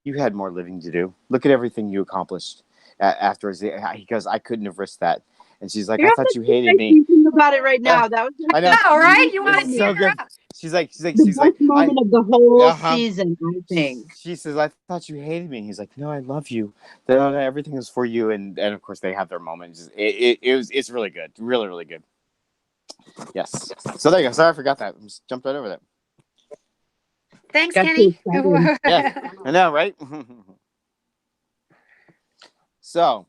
"You had more living to do. Look at everything you accomplished." Afterwards, he goes, "I couldn't have risked that." And she's like, "I thought you hated me." Thinking about it right now. That was I know. Oh, right? You want to It's tear so good. up? the She's like, best moment of the whole season, I think. She says, "I thought you hated me." He's like, "No, I love you. Everything is for you." And of course, they have their moments. It's really good, really really good. Yes. So there you go. Sorry, I forgot that. I just jumped right over that. Thanks, Got Kenny. Yeah, I know, right? So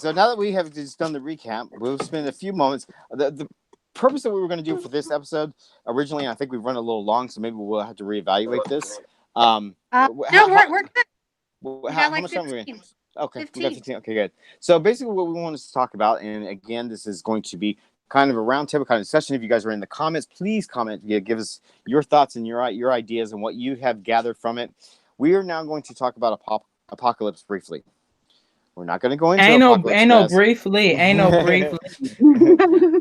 now that we have just done the recap, we'll spend a few moments. The purpose that we were going to do for this episode originally, and I think we've run a little long, so maybe we'll have to reevaluate this. No, we're good. How like much time are we? 15. Okay, 15. we got 15. Okay, good. So basically, what we want to talk about, and again, this is going to be kind of a roundtable kind of discussion. If you guys are in the comments, please comment. Give us your thoughts and your ideas and what you have gathered from it. We are now going to talk about apocalypse briefly. We're not going to go into apocalypse. Ain't no briefly.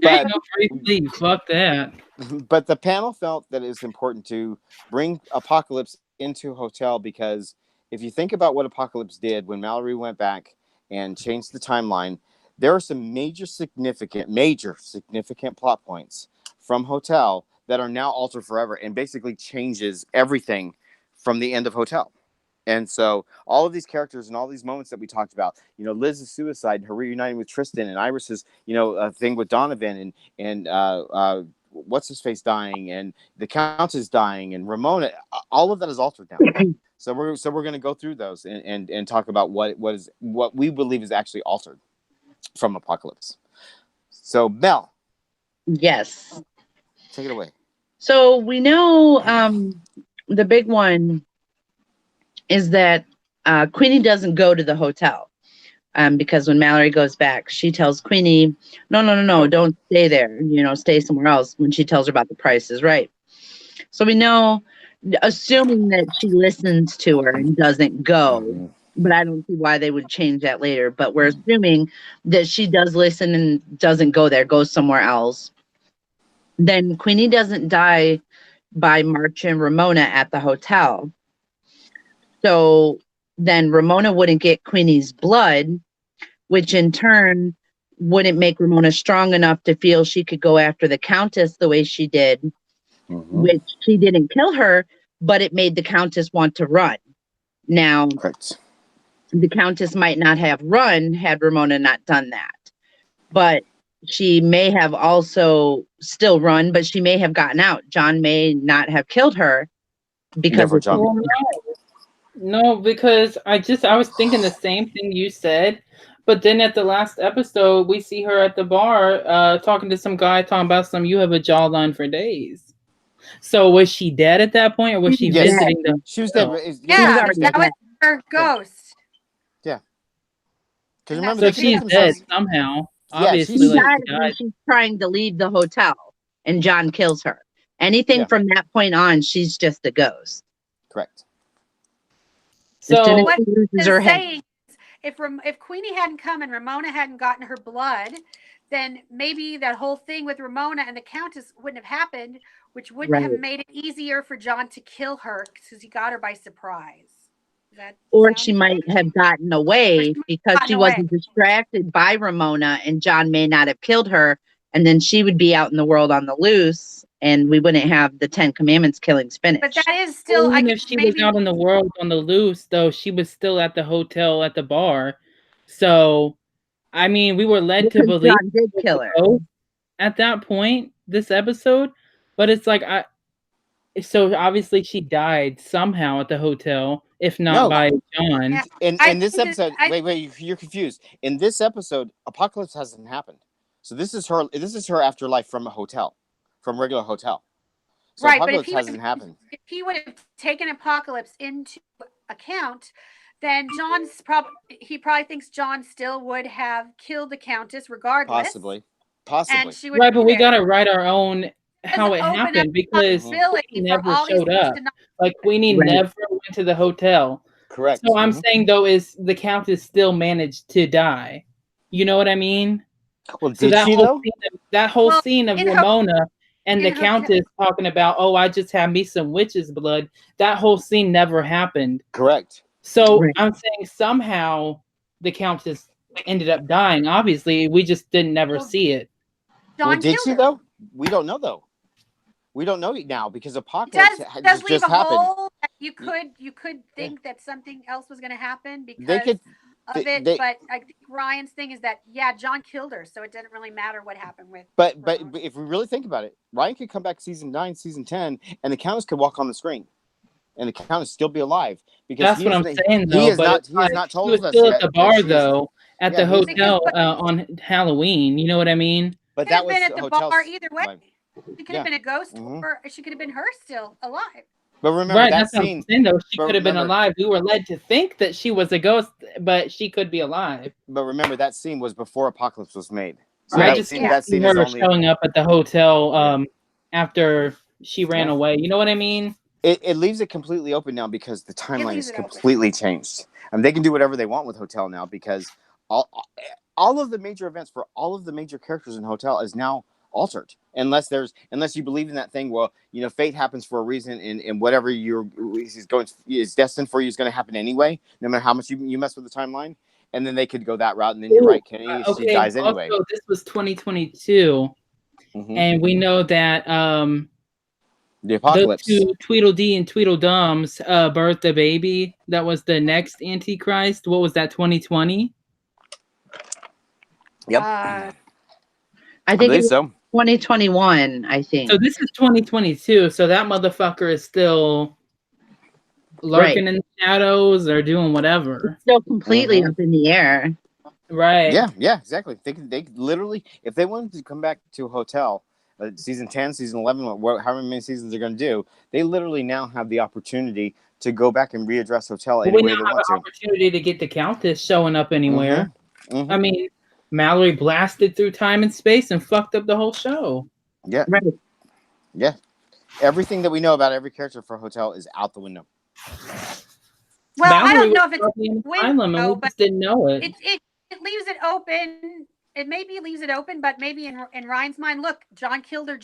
But briefly. Fuck that. But the panel felt that it was important to bring apocalypse into a hotel because if you think about what Apocalypse did when Mallory went back and changed the timeline, there are some major significant plot points from Hotel that are now altered forever and basically changes everything from the end of Hotel. And so all of these characters and all these moments that we talked about, Liz's suicide and her reuniting with Tristan and Iris's, thing with Donovan and what's his face dying and the Countess dying and Ramona, all of that is altered now. So we're going to go through those and talk about what we believe is actually altered from Apocalypse. So Mel, yes, take it away. So we know the big one is that Queenie doesn't go to the hotel because when Mallory goes back, she tells Queenie, no, don't stay there. Stay somewhere else. When she tells her about the Price is Right. So we know, assuming that she listens to her and doesn't go, but I don't see why they would change that later. But we're assuming that she does listen and doesn't go there, goes somewhere else. Then Queenie doesn't die by March and Ramona at the hotel. So then Ramona wouldn't get Queenie's blood, which in turn wouldn't make Ramona strong enough to feel she could go after the Countess the way she did, which she didn't kill her, but it made the Countess want to run. Now, correct. The Countess might not have run had Ramona not done that, but she may have also still run, but she may have gotten out. John may not have killed her because of John. No, because I was thinking the same thing you said, but then at the last episode, we see her at the bar talking to some guy talking about you have a jawline for days. So was she dead at that point, or was she visiting them? She was dead. Yeah, that was her ghost. Yeah. Because remember, so she's dead somehow. Obviously, she died when she's trying to leave the hotel, and John kills her. Anything from that point on, she's just a ghost. Correct. So what is saying is, if Queenie hadn't come and Ramona hadn't gotten her blood, then maybe that whole thing with Ramona and the Countess wouldn't have happened, which wouldn't have made it easier for John to kill her because he got her by surprise. Or she might have gotten away because she wasn't distracted by Ramona, and John may not have killed her, and then she would be out in the world on the loose, and we wouldn't have the 10 Commandments killing spinach. But that is still, I Even guess if she was maybe out in the world on the loose, though, she was still at the hotel at the bar. So, I mean, we were led to Because believe John did it was kill a her. ghost at that point, this episode. But it's like, so obviously she died somehow at the hotel, if not No. by John. Yeah. In I this think episode, wait, you're confused. In this episode, Apocalypse hasn't happened. So this is her afterlife from a hotel, from regular hotel. So right, but if Apocalypse hasn't happened. if he would have taken Apocalypse into account, then he probably thinks John still would have killed the Countess regardless. Possibly. And she would Right, be but we there. gotta write our own how it Doesn't open up happened because possibility Queenie for never all these showed things up. to not. Like Queenie Right. never went to the hotel. Correct. So I'm saying though is the Countess still managed to die. You know what I mean? Well, So did she though? that whole Well, scene of in her- Ramona and the in her- Countess talking about, oh, I just had me some witch's blood. That whole scene never happened. Correct. So Right. I'm saying somehow the Countess ended up dying. Obviously, we just didn't never Well, see it. John Well, did killed she her. though? We don't know though. We don't know now because It Apocalypse does leave just a happened. hole. That you could think that something else was going to happen because of it. But I think Ryan's thing is that John killed her, so it didn't really matter what happened with. But if we really think about it, Ryan could come back season 9, season 10, and the Countess could walk on the screen, and the Countess still be alive because That's what I'm saying, though. He has but not told he was us still yet at the that bar, she is- though, at Yeah, the he was- hotel on Halloween. You know what I mean? But Could that have was been at the hotel. bar either way. Right. She could have been a ghost, Mhm. or she could have been her still alive. But remember Right, that that's what I'm scene. saying, though. She but could have been remember- alive. We were led to think that she was a ghost, but she could be alive. But remember that scene was before Apocalypse was made. So I that just scene, can't that see scene is her only. showing up at the hotel after she ran Yeah. away. You know what I mean? It leaves it completely open now because the timeline leaves is it open. completely changed. I mean, they can do whatever they want with Hotel now because all of the major events for all of the major characters in Hotel is now altered. Unless you believe in that thing, well, fate happens for a reason, and whatever is destined for you is going to happen anyway, no matter how much you mess with the timeline. And then they could go that route, and then you're right, Kenny, she dies anyway. Also, this was 2022, and we know that the Apocalypse. those two Tweedledee and Tweedledums birthed a baby that was the next Antichrist. What was that, 2020? Yep. Uh, I think believe it's so. 2021, I think. So this is 2022, so that motherfucker is still lurking in the shadows or doing whatever. It's still completely up in the air. Right. Yeah, exactly. They literally, if they wanted to come back to a Hotel, season 10, season 11, however many seasons they're going to do, they literally now have the opportunity to go back and readdress Hotel any way they want to. Opportunity to get the Countess showing up anywhere. Mhm. I mean, Mallory blasted through time and space and fucked up the whole show. Yeah. Right. Yeah. Everything that we know about every character for Hotel is out the window. well, I Mallory don't know was if it's probably in asylum and we but just didn't know it. it leaves it open. It maybe leaves it open, but maybe in Ryan's mind, look, John killed her.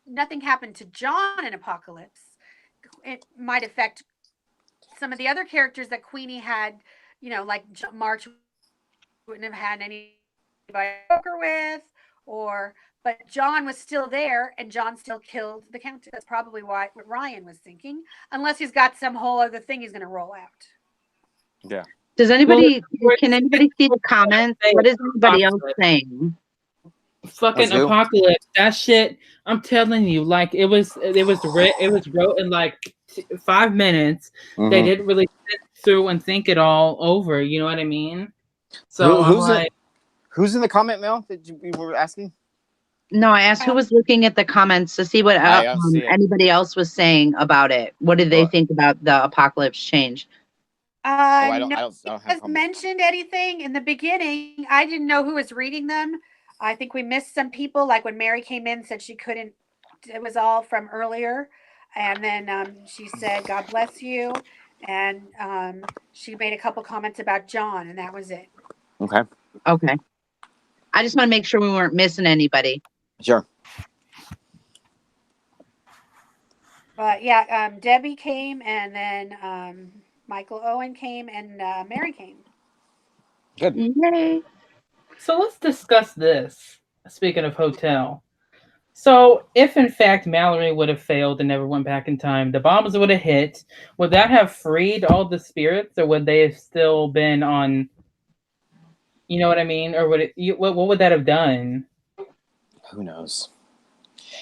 Nothing happened to John in Apocalypse. It might affect some of the other characters that Queenie had, like March wouldn't have had anybody to poker with, but John was still there, and John still killed the Countess. That's probably what Ryan was thinking, unless he's got some whole other thing he's going to roll out. Yeah. Can anybody see the comments? What is everybody else saying? Fucking Apocalypse, that shit. I'm telling you, like it was wrote in like 5 minutes. Mhm. They didn't really sit through and think it all over. You know what I mean? So who's in the comment mail that you were asking? No, I asked who was looking at the comments to see what anybody else was saying about it. What did they think about the Apocalypse change? I don't have mentioned anything in the beginning. I didn't know who was reading them. I think we missed some people, like when Mary came in, said she couldn't. It was all from earlier, and then she said, "God bless you," and she made a couple comments about John, and that was it. Okay. I just want to make sure we weren't missing anybody. Sure. But yeah, Debbie came, and then Michael Owen came, and Mary came. Good. Yay. So let's discuss this. Speaking of Hotel. So, if in fact Mallory would have failed and never went back in time, the bombs would have hit. Would that have freed all the spirits, or would they have still been on? You know what I mean? Or would it? What would that have done? Who knows?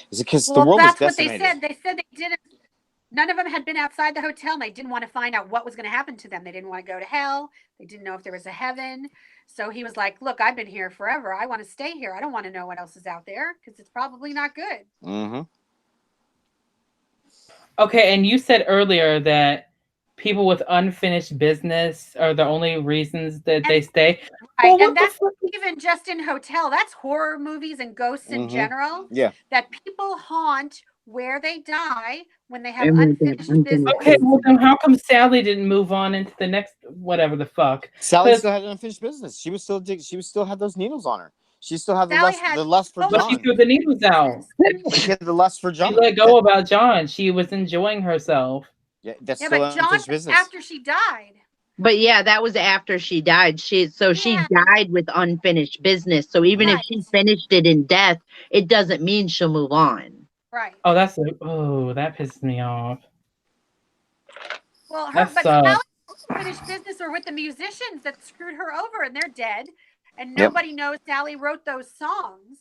Is it because the Well, world was that's what they decimated? said. They said they didn't. None of them had been outside the hotel, and they didn't want to find out what was going to happen to them. They didn't want to go to hell. They didn't know if there was a heaven. So he was like, "Look, I've been here forever. I want to stay here. I don't want to know what else is out there because it's probably not good." Mm-hmm. Okay, and you said earlier that people with unfinished business are the only reasons that they And stay. right, Well, what and the that's fuck? even just in hotel. That's horror movies and ghosts in Mm-hmm. general. Yeah. That people haunt where they die when they have And with that unfinished unfinished business. Okay, well business. then how come Sally didn't move on into the next whatever the fuck? Sally 'Cause- still had unfinished business. She was still had those needles on her. She still had Sally had the lust for so But much she John. threw the needles out. business. But she had the lust for She John. let go about John. She was enjoying herself. Yeah, that's Yeah, still but John, unfinished business. after she died, But yeah, that was after she died. She Yeah. died with unfinished business. So even if right, she finished it in death, it doesn't mean she'll move on. right. Oh, that pissed me off. Well, That but sucks. Sally finished business or with the musicians that screwed her over, and they're dead, and Yep. nobody knows Sally wrote those songs.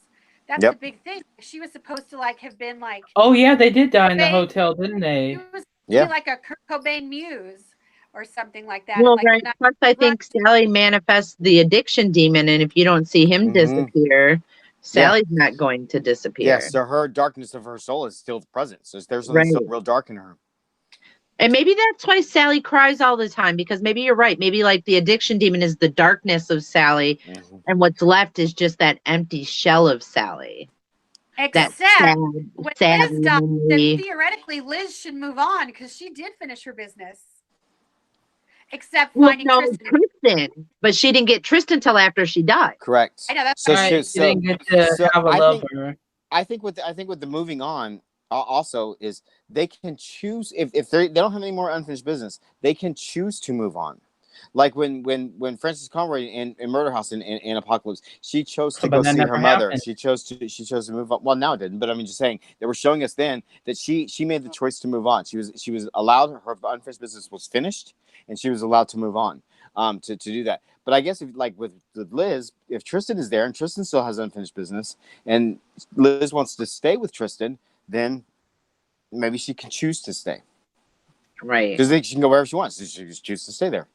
That's Yep. the big thing. She was supposed to like have been like Oh yeah, they did die in the Cobain. hotel, didn't She they? was supposed to Yeah. be like a Kurt Cobain muse or something like that. Well, and like right. Plus, I think Sally manifests the addiction demon, and if you don't see him Mhm. disappear, Sally's not going to disappear. Yeah, so her darkness of her soul is still present. So there's something Right. still real dark in her. And maybe that's why Sally cries all the time, because maybe you're right. Maybe like the addiction demon is the darkness of Sally, Mhm. and what's left is just that empty shell of Sally. That except when sad Liz died, memory. then theoretically Liz should move on because she did finish her business. Except Well, finding no, Tristan. but she didn't get Tristan until after she died. Correct. I know that's So All right, she didn't get to have a lover. I think with the moving on also is they can choose if they don't have any more unfinished business, they can choose to move on. Like when Frances Conroy in Murder House in Apocalypse, she chose to But go that see her never mother. happened. She chose to move on. Well, now it didn't, but I mean, just saying they were showing us then that she made the choice to move on. She was allowed, her unfinished business was finished, and she was allowed to move on. To do that. But I guess if like with Liz, if Tristan is there and Tristan still has unfinished business, and Liz wants to stay with Tristan, then maybe she can choose to stay. Right. Because then she can go wherever she wants. She just choose to stay there.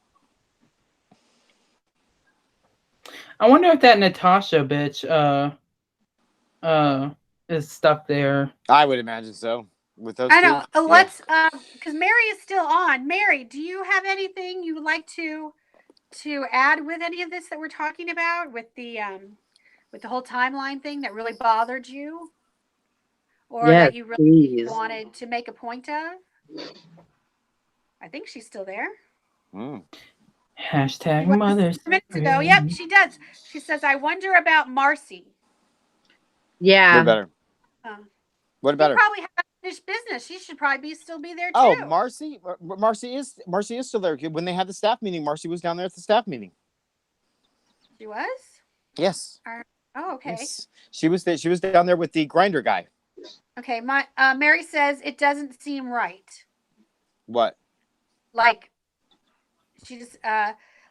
I wonder if that Natasha bitch is stuck there. I would imagine so. With those I know. two. Let's because Mary is still on. Mary, do you have anything you would like to add with any of this that we're talking about with the whole timeline thing that really bothered you, or that you really wanted to make a point of? I think she's still there. Hashtag mothers. Minutes ago. Yep, she does. She says, "I wonder about Marcy." Yeah. What about her? What about her? Probably have finished business. She should probably still be there too. Oh, Marcy is still there. When they had the staff meeting, Marcy was down there at the staff meeting. She was? Yes. Oh, okay. Yes. She was there. She was down there with the grinder guy. Okay, my Mary says it doesn't seem right. What? Like she just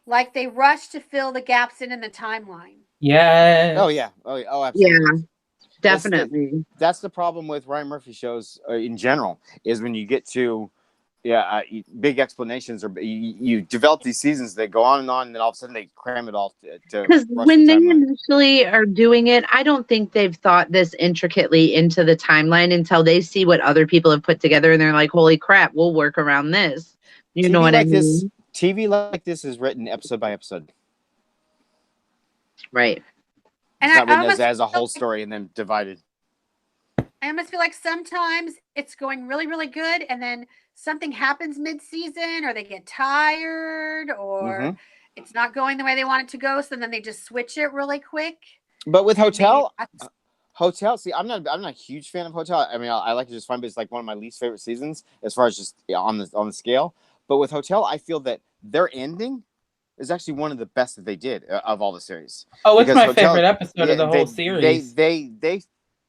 like they rushed to fill the gaps in the timeline. Yes. Oh yeah. Oh absolutely. Yeah. Definitely. That's the problem with Ryan Murphy shows in general, is when you get to big explanations, or you develop these seasons that go on, and then all of a sudden they cram it all to because when they initially are doing it, I don't think they've thought this intricately into the timeline until they see what other people have put together, and they're like, holy crap, we'll work around this. You know what I mean? TV like this is written episode by episode. Right. And it's not written as a whole story and then divided. I almost feel like sometimes it's going really, really good, and then something happens mid-season, or they get tired, or it's not going the way they want it to go, so then they just switch it really quick. But with Hotel, see, I'm not a huge fan of Hotel. I mean, I like it just fine, but it's like one of my least favorite seasons as far as just on the scale. But with Hotel, I feel that their ending is actually one of the best that they did of all the series. Oh, it's my favorite episode of the whole series. They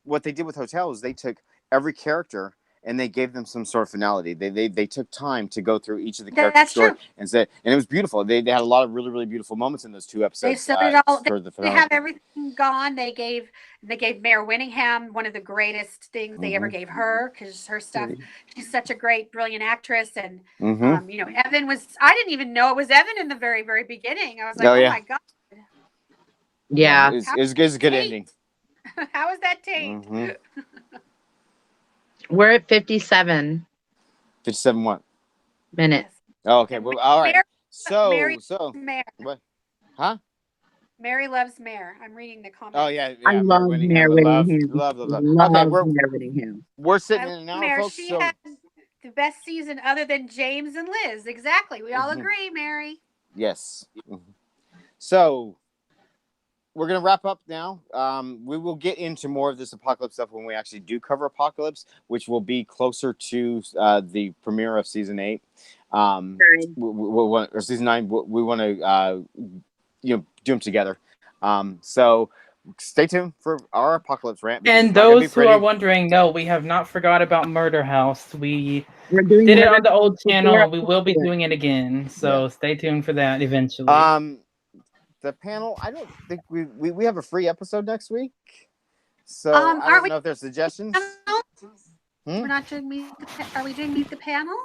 what they did with Hotel is they took every character and they gave them some sort of finality. They took time to go through each of the characters' That's story true. and said, and it was beautiful. They had a lot of really, really beautiful moments in those 2 They episodes. sewed it all. For the They finale. have everything gone. They gave Mayor Winningham one of the greatest things they ever gave her, because her stuff. She's such a great, brilliant actress, and Evan was. I didn't even know it was Evan in the very, very beginning. I was like, oh my god. Yeah. It was a good ending. How is that Tate? We're at 57 57 what? minutes. Oh, okay. Well, all right. Mary What? Huh? Mary loves Mayor. I'm reading the comments. Oh yeah. I love Mayor Whittingham. Love. Okay, We're Whittingham. sitting in an hour, Mary, folks. she So had the best season other than James and Liz. Exactly. We all agree, Mary. yes. So we're gonna wrap up now. We will get into more of this apocalypse stuff when we actually do cover apocalypse, which will be closer to the premiere of season 8. Or season 9. We want to do them together. So stay tuned for our apocalypse rant. And those who are wondering, no, we have not forgot about Murder House. We're doing did it on the old channel. We will be doing it again. So stay tuned for that eventually. The panel, I don't think we have a free episode next week. So I don't know if there's suggestions. We're not doing are we doing Meet the Panel?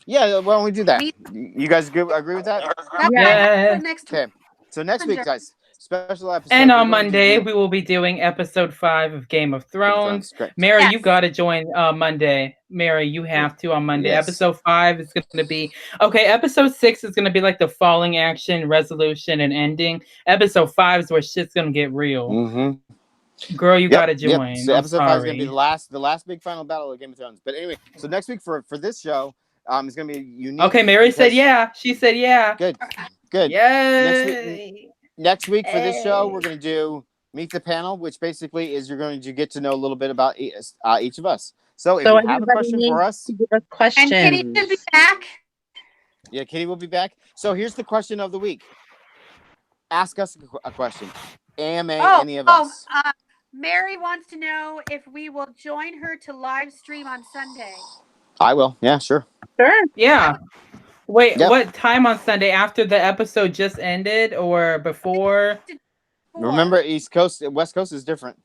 Yeah, why don't we do that? You guys agree with that? Yeah. Okay. So next week, guys, special episode. And on Monday, we will be doing episode 5 of Game of Thrones. Mary, you got to join Monday. Mary, you have to on Monday. Yes. Episode 5 is going to be... Okay, episode 6 is going to be like the falling action, resolution, and ending. Episode 5 is where shit's going to get real. Girl, you got to join. So episode 5 is going to be the last big final battle of Game of Thrones. But anyway, so next week for this show, it's going to be unique. Okay, Mary said yeah. She said yeah. Good. Yay. Next week for this show, we're going to do Meet the Panel, which basically is you're going to get to know a little bit about each of us. So if you have a question for us, and Kitty should be back. Yeah, Kitty will be back. So here's the question of the week. Ask us a question. AMA any of us. Mary wants to know if we will join her to live stream on Sunday. I will. Yeah, sure. Sure. Yeah. Wait, what time on Sunday? After the episode just ended or before? Remember, West Coast is different.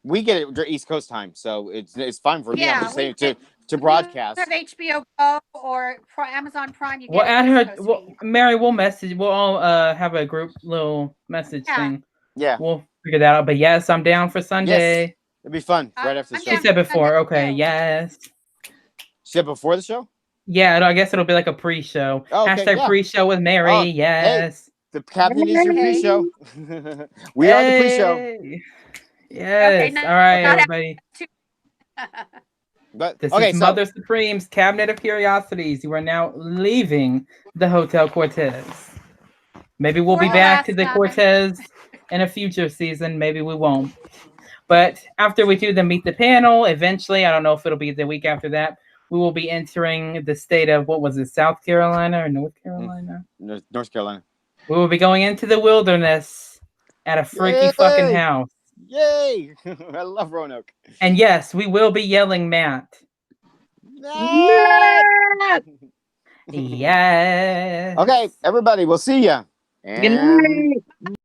We get it East Coast time, so it's fine for me. I'm just saying to broadcast. Have HBO Go or Amazon Prime. You get add her. Mary, we'll message. We'll all have a group little message thing. Yeah, we'll figure that out. But yes, I'm down for Sunday. Yes. It'd be fun right after the show. She said before. Okay, yes. She said before the show? Yeah, I guess it'll be like a pre-show. Oh, okay, # pre-show with Mary. Yes. Hey, the captain is your pre-show. We are the pre-show. Yes. Okay, all right, everybody. But this is Mother Supreme's Cabinet of Curiosities. You are now leaving the Hotel Cortez. Maybe we'll be back to the Cortez in a future season. Maybe we won't. But after we do the Meet the Panel, eventually, I don't know if it'll be the week after that, we will be entering the state of, what was it, South Carolina or North Carolina? North Carolina. We will be going into the wilderness at a freaky fucking house. Yay! I love Roanoke. And yes, we will be yelling Matt. Matt! Yes. Okay, everybody, we'll see ya. Good night.